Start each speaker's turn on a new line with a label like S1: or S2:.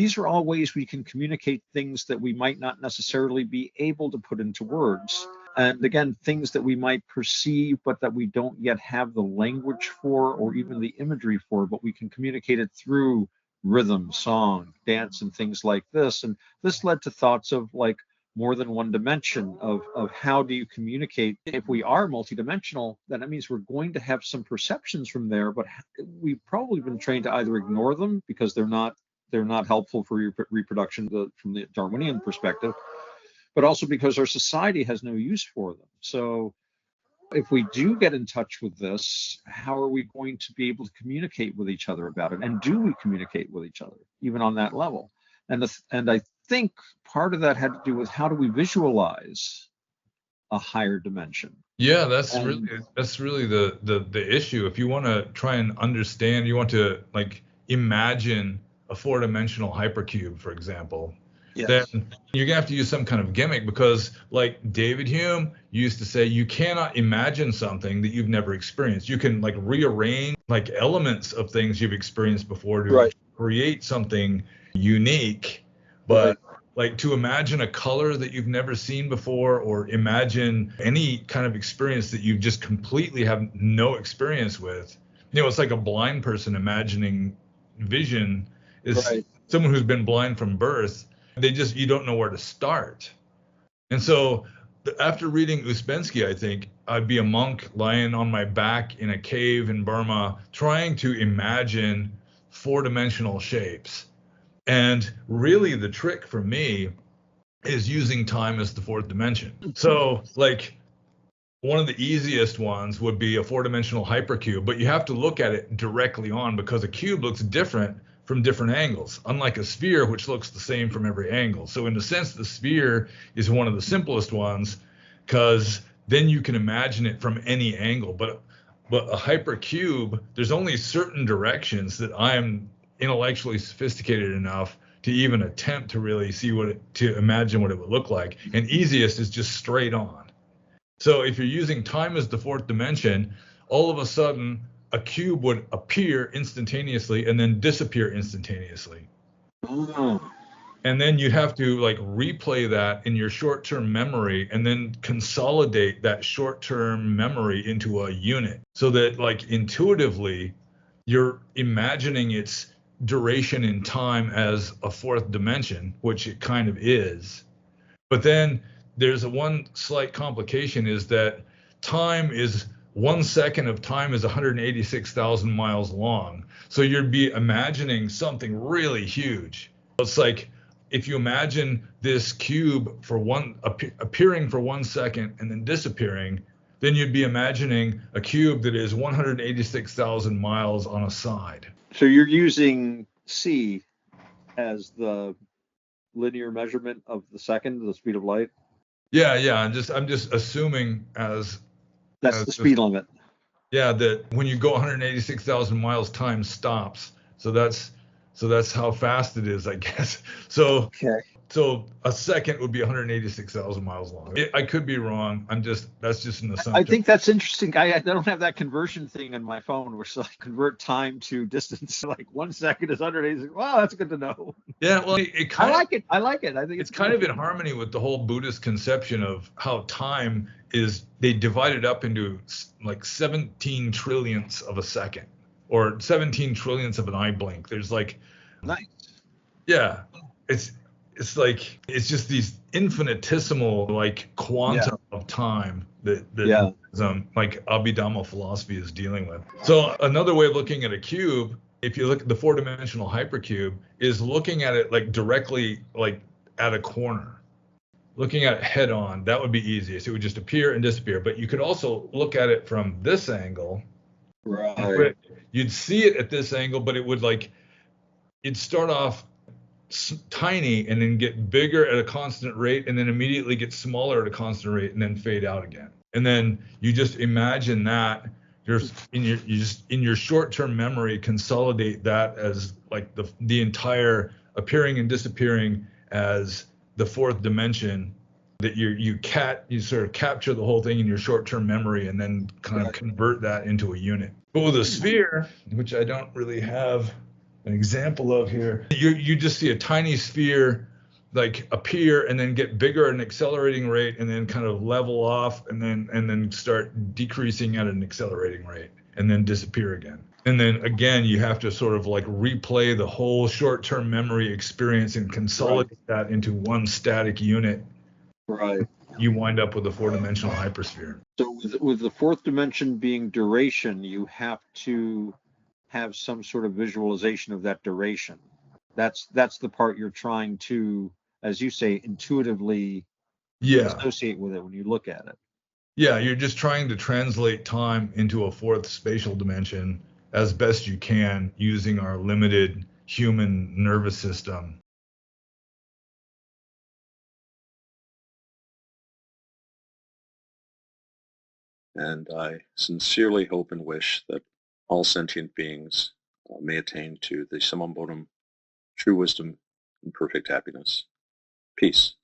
S1: these are all ways we can communicate things that we might not necessarily be able to put into words. And again, things that we might perceive, but that we don't yet have the language for or even the imagery for, but we can communicate it through rhythm, song, dance, and things like this. And this led to thoughts of like more than one dimension of how do you communicate. If we are multidimensional, then that means we're going to have some perceptions from there, but we've probably been trained to either ignore them because they're not helpful for reproduction from the Darwinian perspective, but also because our society has no use for them. So if we do get in touch with this, how are we going to be able to communicate with each other about it? And do we communicate with each other, even on that level? And I think part of that had to do with how do we visualize a higher dimension?
S2: Yeah, that's really the issue. If you want to try and understand, you want to like imagine a four-dimensional hypercube, for example, then you're gonna have to use some kind of gimmick, because like David Hume used to say, you cannot imagine something that you've never experienced. You can like rearrange like elements of things you've experienced before to create something unique, but like to imagine a color that you've never seen before, or imagine any kind of experience that you just completely have no experience with. You know, it's like a blind person imagining vision is someone who's been blind from birth. You don't know where to start. And so after reading Uspensky, I think I'd be a monk lying on my back in a cave in Burma, trying to imagine four-dimensional shapes. And really the trick for me is using time as the fourth dimension. So like one of the easiest ones would be a four-dimensional hypercube, but you have to look at it directly on, because a cube looks different from different angles, unlike a sphere, which looks the same from every angle. So in a sense, the sphere is one of the simplest ones, because then you can imagine it from any angle. But a hypercube, there's only certain directions that I am intellectually sophisticated enough to even attempt to really see to imagine what it would look like. And easiest is just straight on. So if you're using time as the fourth dimension, all of a sudden a cube would appear instantaneously and then disappear instantaneously. And then you'd have to like replay that in your short-term memory and then consolidate that short-term memory into a unit, so that like intuitively you're imagining its duration in time as a fourth dimension, which it kind of is. But then there's one slight complication, is that time is 1 second of time is 186,000 miles long. So you'd be imagining something really huge. It's like if you imagine this cube for appearing for 1 second and then disappearing, then you'd be imagining a cube that is 186,000 miles on a side.
S1: So you're using c as the linear measurement of the second, the speed of light?
S2: Yeah. I'm just assuming
S1: that's the speed limit.
S2: Yeah, that when you go 186,000 miles, time stops. So that's how fast it is, I guess. So a second would be 186,000 miles long. I could be wrong. That's just an assumption.
S1: I think that's interesting. I don't have that conversion thing on my phone, which like convert time to distance. Like 1 second is 186. Wow, that's good to know.
S2: Yeah, well, I
S1: like it. I think
S2: it's kind of in harmony with the whole Buddhist conception of how time is. They divide it up into like 17 trillionths of a second, or 17 trillionths of an eye blink. There's like,
S1: nice.
S2: Yeah, it's like it's just these infinitesimal like quantum of time that like Abhidhamma philosophy is dealing with. So another way of looking at a cube, if you look at the four-dimensional hypercube, is looking at it like directly like at a corner. Looking at it head on, that would be easiest. It would just appear and disappear. But you could also look at it from this angle.
S1: Right.
S2: You'd see it at this angle, but it'd start off tiny and then get bigger at a constant rate, and then immediately get smaller at a constant rate and then fade out again. And then you just imagine that you just in your short-term memory consolidate that as like the entire appearing and disappearing as the fourth dimension, that you sort of capture the whole thing in your short-term memory and then kind of convert that into a unit. But with a sphere, which I don't really have an example of here. You just see a tiny sphere like appear and then get bigger at an accelerating rate and then kind of level off and then start decreasing at an accelerating rate and then disappear again. And then again, you have to sort of like replay the whole short-term memory experience and consolidate that into one static unit.
S1: Right.
S2: You wind up with a four-dimensional hypersphere.
S1: So with the fourth dimension being duration, you have to have some sort of visualization of that duration. That's the part you're trying to, as you say, intuitively associate with it when you look at it.
S2: Yeah, you're just trying to translate time into a fourth spatial dimension as best you can using our limited human nervous system.
S3: And I sincerely hope and wish that all sentient beings may attain to the summum bonum, true wisdom, and perfect happiness. Peace.